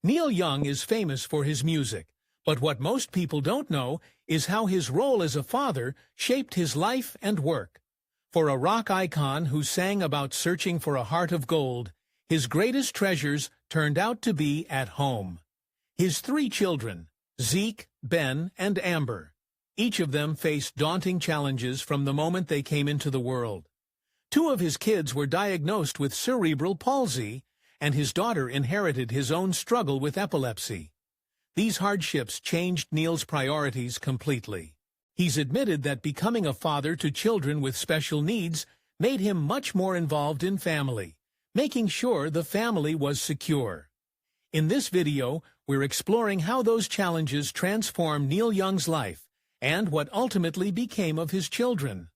Neil Young is famous for his music, but what most people don't know is how his role as a father shaped his life and work. For a rock icon who sang about searching for a heart of gold, his greatest treasures turned out to be at home. His 3 children, Zeke, Ben, and Amber, each of them faced daunting challenges from the moment they came into the world. 2 of his kids were diagnosed with cerebral palsy, and his daughter inherited his own struggle with epilepsy. These hardships changed Neil's priorities completely. He's admitted that becoming a father to children with special needs made him much more involved in family, making sure the family was secure. In this video, we're exploring how those challenges transformed Neil Young's life and what ultimately became of his children.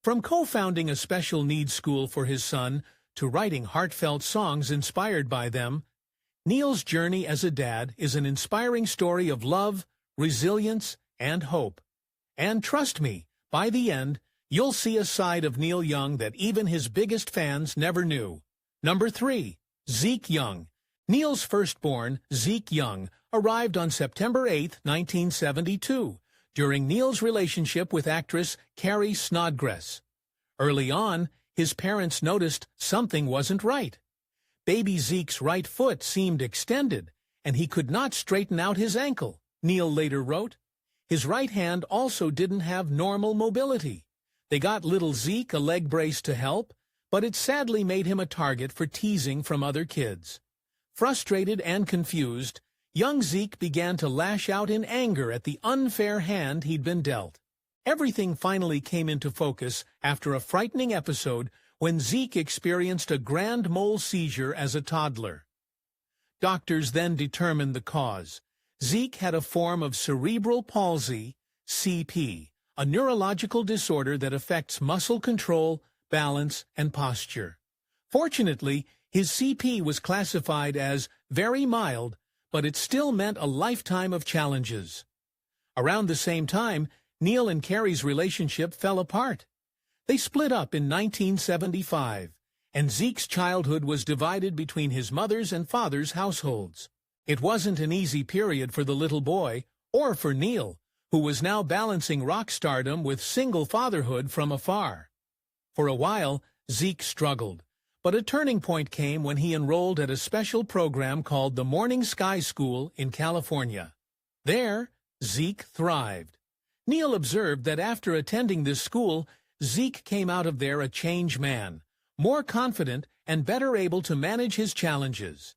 From co-founding a special needs school for his son to writing heartfelt songs inspired by them, Neil's journey as a dad is an inspiring story of love, resilience, and hope. And trust me, by the end, you'll see a side of Neil Young that even his biggest fans never knew. Number 3. Zeke Young. Neil's firstborn, Zeke Young, arrived on September 8, 1972, during Neil's relationship with actress Carrie Snodgrass. Early on, his parents noticed something wasn't right. Baby Zeke's right foot seemed extended, and he could not straighten out his ankle, Neil later wrote. His right hand also didn't have normal mobility. They got little Zeke a leg brace to help, but it sadly made him a target for teasing from other kids. Frustrated and confused, young Zeke began to lash out in anger at the unfair hand he'd been dealt. Everything finally came into focus after a frightening episode when Zeke experienced a grand mal seizure as a toddler. Doctors then determined the cause. Zeke had a form of cerebral palsy, CP, a neurological disorder that affects muscle control, balance, and posture. Fortunately, his CP was classified as very mild, but it still meant a lifetime of challenges. Around the same time, Neil and Carrie's relationship fell apart. They split up in 1975, and Zeke's childhood was divided between his mother's and father's households. It wasn't an easy period for the little boy, or for Neil, who was now balancing rock stardom with single fatherhood from afar. For a while, Zeke struggled, but a turning point came when he enrolled at a special program called the Morning Sky School in California. There, Zeke thrived. Neil observed that after attending this school, Zeke came out of there a changed man, more confident and better able to manage his challenges.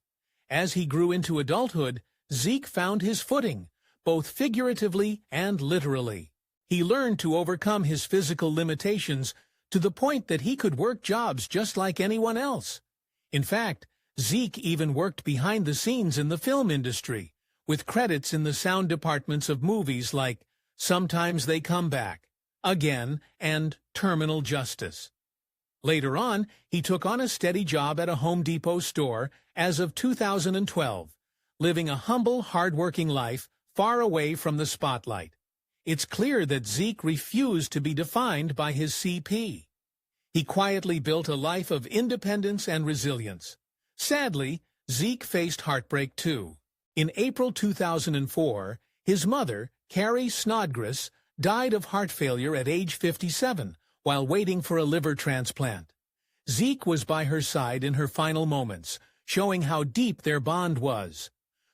As he grew into adulthood, Zeke found his footing, both figuratively and literally. He learned to overcome his physical limitations to the point that he could work jobs just like anyone else. In fact, Zeke even worked behind the scenes in the film industry, with credits in the sound departments of movies like Sometimes They Come Back, Again, and Terminal Justice. Later on, he took on a steady job at a Home Depot store as of 2012, living a humble, hard-working life far away from the spotlight. It's clear that Zeke refused to be defined by his CP. He quietly built a life of independence and resilience. Sadly, Zeke faced heartbreak too. In April 2004, his mother, Carrie Snodgrass, died of heart failure at age 57 while waiting for a liver transplant. Zeke was by her side in her final moments, showing how deep their bond was.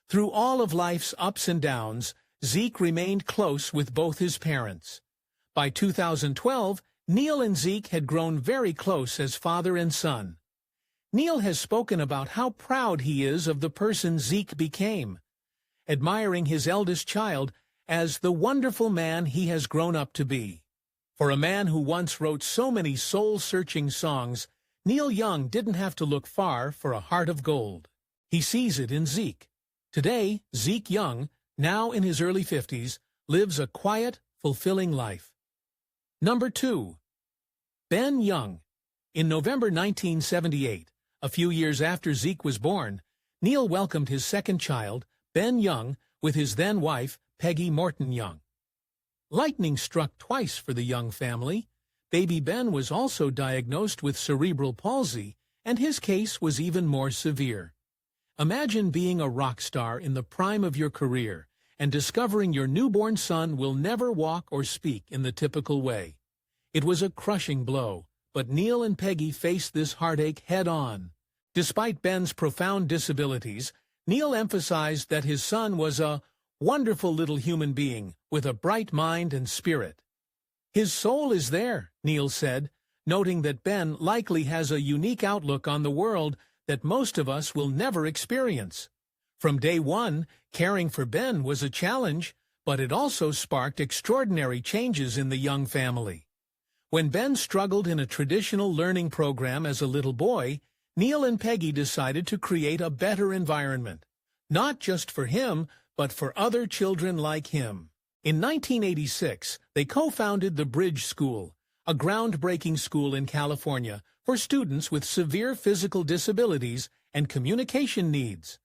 Through all of life's ups and downs, Zeke remained close with both his parents. By 2012, Neil and Zeke had grown very close as father and son. Neil has spoken about how proud he is of the person Zeke became, admiring his eldest child as the wonderful man he has grown up to be. For a man who once wrote so many soul-searching songs, Neil Young didn't have to look far for a heart of gold. He sees it in Zeke. Today, Zeke Young, now in his early 50s, lives a quiet, fulfilling life. Number 2. Ben Young. In November 1978, a few years after Zeke was born, Neil welcomed his second child, Ben Young, with his then-wife, Peggy Morton Young. Lightning struck twice for the Young family. Baby Ben was also diagnosed with cerebral palsy, and his case was even more severe. Imagine being a rock star in the prime of your career and discovering your newborn son will never walk or speak in the typical way. It was a crushing blow, but Neil and Peggy faced this heartache head-on. Despite Ben's profound disabilities, Neil emphasized that his son was a wonderful little human being with a bright mind and spirit. His soul is there, Neil said, noting that Ben likely has a unique outlook on the world that most of us will never experience. From day one, caring for Ben was a challenge, but it also sparked extraordinary changes in the young family. When Ben struggled in a traditional learning program as a little boy, Neil and Peggy decided to create a better environment, not just for him, but for other children like him. In 1986, they co-founded the Bridge School, a groundbreaking school in California for students with severe physical disabilities and communication needs.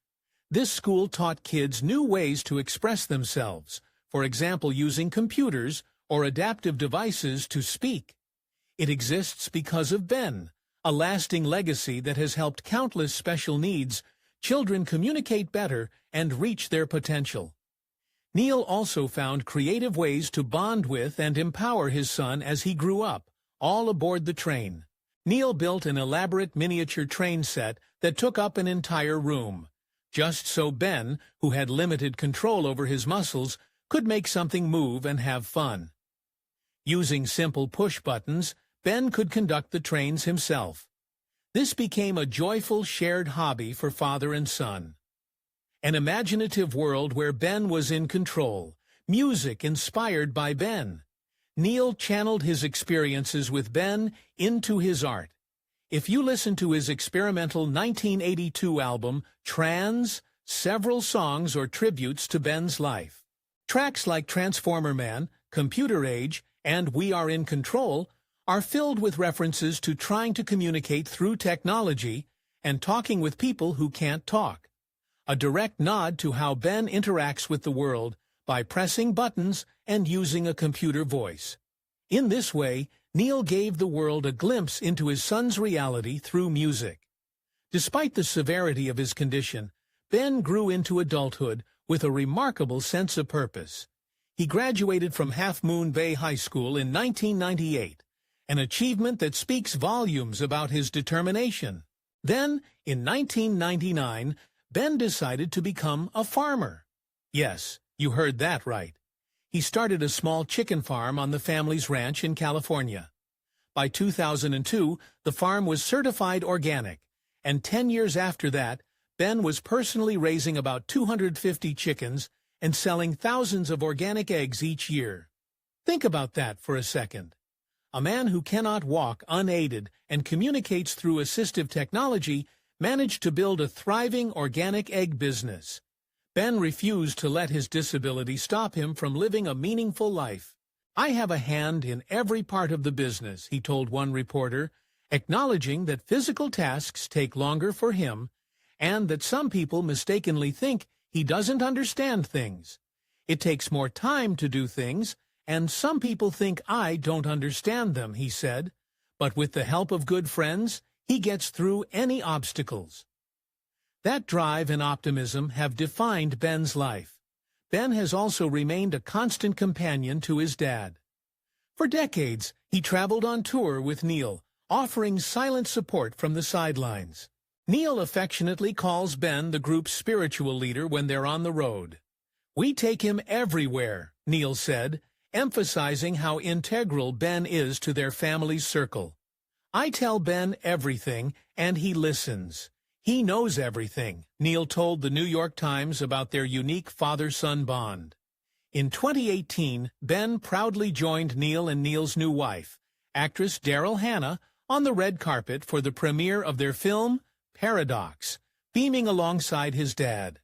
This school taught kids new ways to express themselves, for example using computers or adaptive devices to speak. It exists because of Ben, a lasting legacy that has helped countless special needs children communicate better and reach their potential. Neil also found creative ways to bond with and empower his son as he grew up, all aboard the train. Neil built an elaborate miniature train set that took up an entire room, just so Ben, who had limited control over his muscles, could make something move and have fun. Using simple push buttons, Ben could conduct the trains himself. This became a joyful shared hobby for father and son. An imaginative world where Ben was in control, music inspired by Ben. Neil channeled his experiences with Ben into his art. If you listen to his experimental 1982 album, Trans, several songs or tributes to Ben's life. Tracks like Transformer Man, Computer Age, and We Are in Control are filled with references to trying to communicate through technology and talking with people who can't talk. A direct nod to how Ben interacts with the world by pressing buttons and using a computer voice. In this way, Neil gave the world a glimpse into his son's reality through music. Despite the severity of his condition, Ben grew into adulthood with a remarkable sense of purpose. He graduated from Half Moon Bay High School in 1998, an achievement that speaks volumes about his determination. Then, in 1999, Ben decided to become a farmer. Yes, you heard that right. He started a small chicken farm on the family's ranch in California. By 2002, the farm was certified organic, and 10 years after that, Ben was personally raising about 250 chickens and selling thousands of organic eggs each year. Think about that for a second. A man who cannot walk unaided and communicates through assistive technology managed to build a thriving organic egg business. Ben refused to let his disability stop him from living a meaningful life. "I have a hand in every part of the business," he told one reporter, acknowledging that physical tasks take longer for him and that some people mistakenly think he doesn't understand things. "It takes more time to do things, and some people think I don't understand them," he said. "But with the help of good friends, he gets through any obstacles." That drive and optimism have defined Ben's life. Ben has also remained a constant companion to his dad. For decades, he traveled on tour with Neil, offering silent support from the sidelines. Neil affectionately calls Ben the group's spiritual leader when they're on the road. "We take him everywhere," Neil said, emphasizing how integral Ben is to their family's circle. "I tell Ben everything, and he listens. He knows everything," Neil told the New York Times about their unique father-son bond. In 2018, Ben proudly joined Neil and Neil's new wife, actress Daryl Hannah, on the red carpet for the premiere of their film, Paradox, beaming alongside his dad.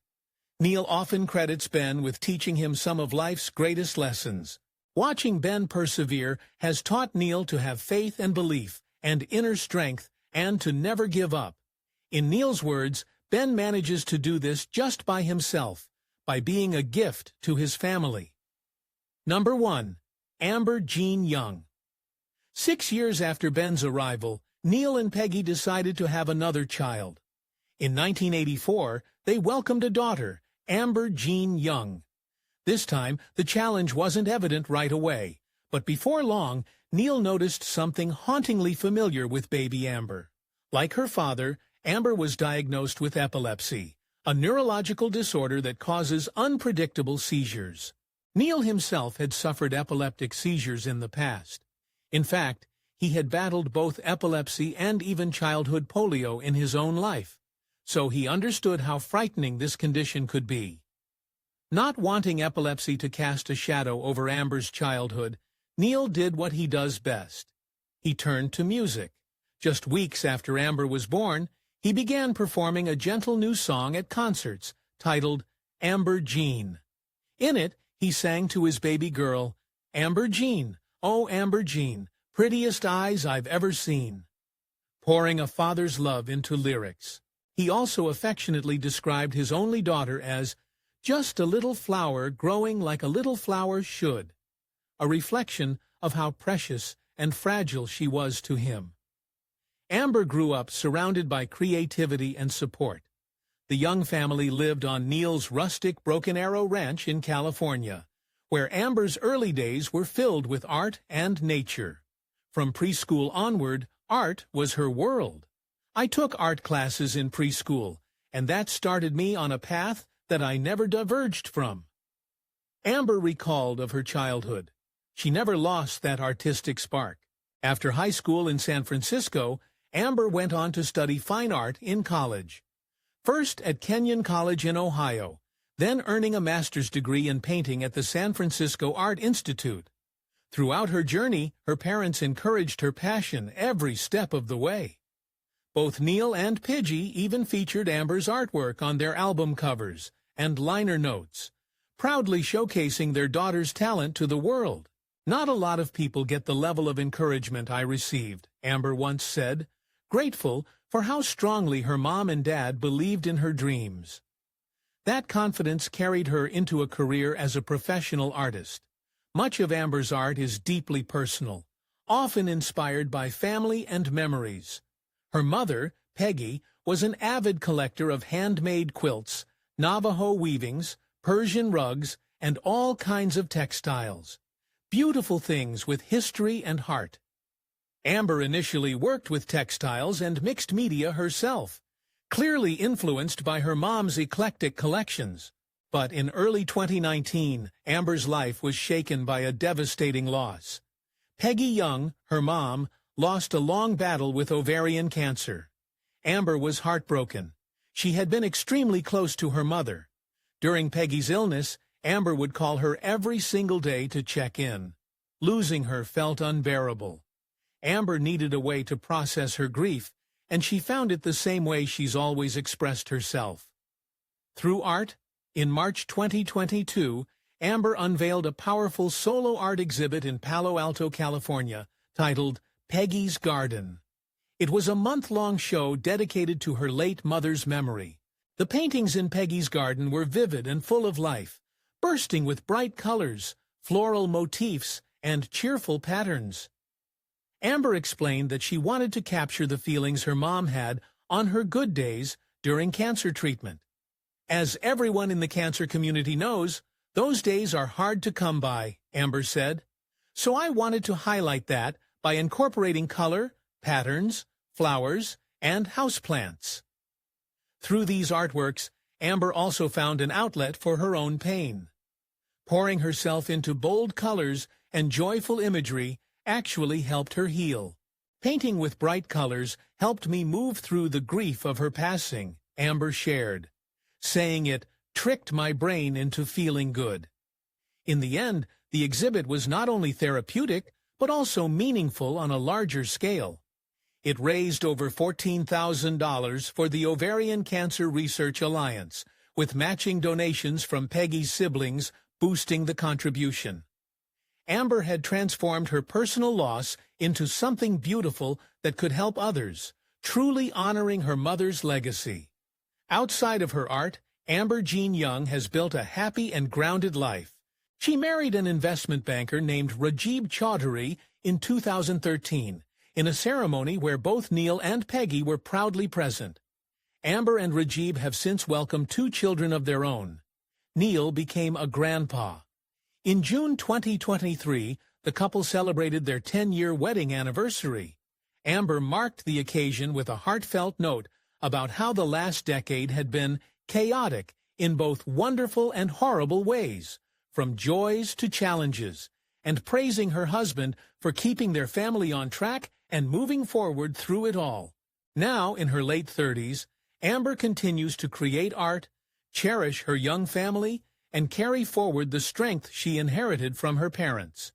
Neil often credits Ben with teaching him some of life's greatest lessons. Watching Ben persevere has taught Neil to have faith and belief and inner strength and to never give up. In Neil's words, Ben manages to do this just by himself, by being a gift to his family. Number 1. Amber Jean Young. 6 years after Ben's arrival, Neil and Peggy decided to have another child. In 1984, they welcomed a daughter, Amber Jean Young. This time, the challenge wasn't evident right away, but before long, Neil noticed something hauntingly familiar with baby Amber. Like her father, Amber was diagnosed with epilepsy, a neurological disorder that causes unpredictable seizures. Neil himself had suffered epileptic seizures in the past. In fact, he had battled both epilepsy and even childhood polio in his own life, so he understood how frightening this condition could be. Not wanting epilepsy to cast a shadow over Amber's childhood, Neil did what he does best. He turned to music. Just weeks after Amber was born, he began performing a gentle new song at concerts, titled Amber Jean. In it, he sang to his baby girl, "Amber Jean, oh Amber Jean, prettiest eyes I've ever seen," pouring a father's love into lyrics. He also affectionately described his only daughter as just a little flower growing like a little flower should, a reflection of how precious and fragile she was to him. Amber grew up surrounded by creativity and support. The Young family lived on Neil's rustic Broken Arrow Ranch in California, where Amber's early days were filled with art and nature. From preschool onward, art was her world. I took art classes in preschool, and that started me on a path that I never diverged from. Amber recalled of her childhood. She never lost that artistic spark. After high school in San Francisco, Amber went on to study fine art in college. First at Kenyon College in Ohio, then earning a master's degree in painting at the San Francisco Art Institute. Throughout her journey, her parents encouraged her passion every step of the way. Both Neil and Pidgey even featured Amber's artwork on their album covers and liner notes, proudly showcasing their daughter's talent to the world. "Not a lot of people get the level of encouragement I received," Amber once said, grateful for how strongly her mom and dad believed in her dreams. That confidence carried her into a career as a professional artist. Much of Amber's art is deeply personal, often inspired by family and memories. Her mother, Peggy, was an avid collector of handmade quilts, Navajo weavings, Persian rugs, and all kinds of textiles. Beautiful things with history and heart. Amber initially worked with textiles and mixed media herself, clearly influenced by her mom's eclectic collections. But in early 2019, Amber's life was shaken by a devastating loss. Peggy Young, her mom, lost a long battle with ovarian cancer. Amber was heartbroken. She had been extremely close to her mother. During Peggy's illness, Amber would call her every single day to check in. Losing her felt unbearable. Amber needed a way to process her grief, and she found it the same way she's always expressed herself. Through art, in March 2022, Amber unveiled a powerful solo art exhibit in Palo Alto, California, titled Peggy's Garden. It was a month-long show dedicated to her late mother's memory. The paintings in Peggy's garden were vivid and full of life, bursting with bright colors, floral motifs, and cheerful patterns. Amber explained that she wanted to capture the feelings her mom had on her good days during cancer treatment. As everyone in the cancer community knows, those days are hard to come by, Amber said. So I wanted to highlight that by incorporating color, patterns, flowers, and houseplants. Through these artworks, Amber also found an outlet for her own pain. Pouring herself into bold colors and joyful imagery actually helped her heal. Painting with bright colors helped me move through the grief of her passing, Amber shared, saying it tricked my brain into feeling good. In the end, the exhibit was not only therapeutic, but also meaningful on a larger scale. It raised over $14,000 for the Ovarian Cancer Research Alliance, with matching donations from Peggy's siblings boosting the contribution. Amber had transformed her personal loss into something beautiful that could help others, truly honoring her mother's legacy. Outside of her art, Amber Jean Young has built a happy and grounded life. She married an investment banker named Rajiv Chaudhary in 2013, in a ceremony where both Neil and Peggy were proudly present. Amber and Rajiv have since welcomed 2 children of their own. Neil became a grandpa. In June 2023, the couple celebrated their 10-year wedding anniversary. Amber marked the occasion with a heartfelt note about how the last decade had been chaotic in both wonderful and horrible ways, from joys to challenges, and praising her husband for keeping their family on track and moving forward through it all. Now, in her late 30s, Amber continues to create art, cherish her young family, and carry forward the strength she inherited from her parents.